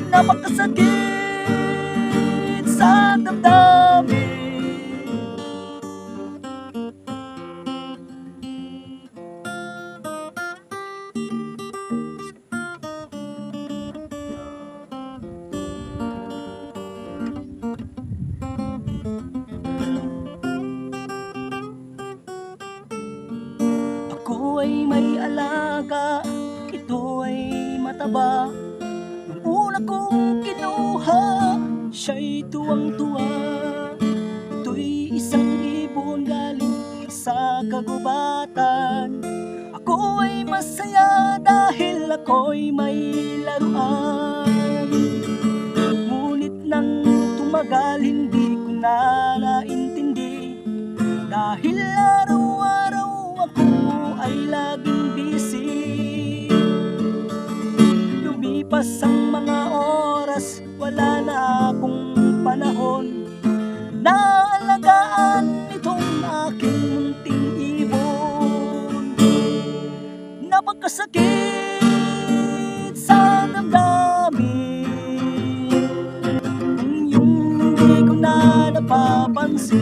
Napakasakit sa damdamin. Ako ay may alaga, ito ay mataba. Nung una kong kinuha, siya'y tuwang-tuwa. Ito'y isang ibon galing sa kagubatan. Ako ay masaya dahil ako'y may laruan. Ngunit nang tumagal, hindi ko na naintindi, dahil araw-araw ako ay laging busy. Lumipas ang mga oras, wala na akong panahon na alagaan itong aking munting ibon. Napakasakit sa damdamin, yung hindi ko na napapansin.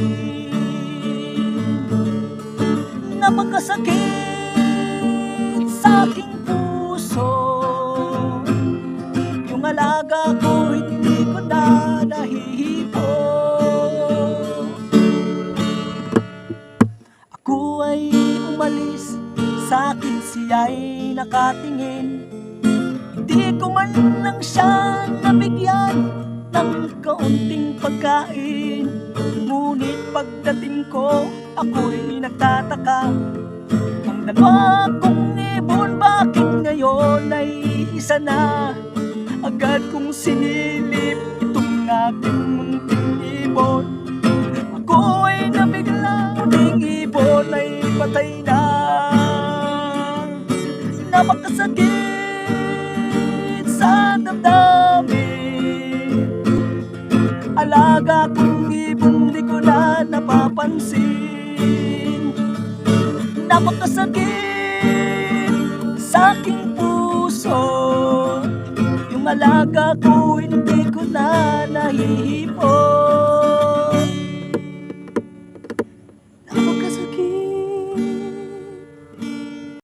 Napakasakit sa aking puso, yung alaga ko hindi ko na nahihipo. Ako ay umalis, sa akin siya'y nakatingin. Hindi ko man lang siya nabigyan ng kaunting pagkain. Ngunit pagdating ko, ako'y nagtataka. Ang dalawa kong ibon, bakit ngayon ay isa na? Agad kong sinilip itong aking munting ibon. Ako ay nabigla, muling ibon ay patay na. Napakasakit sa damdamin, alaga kong ibon di ko na napapansin. Napakasakit sa aking puso, yung alaga ko hindi ko na nahihipo.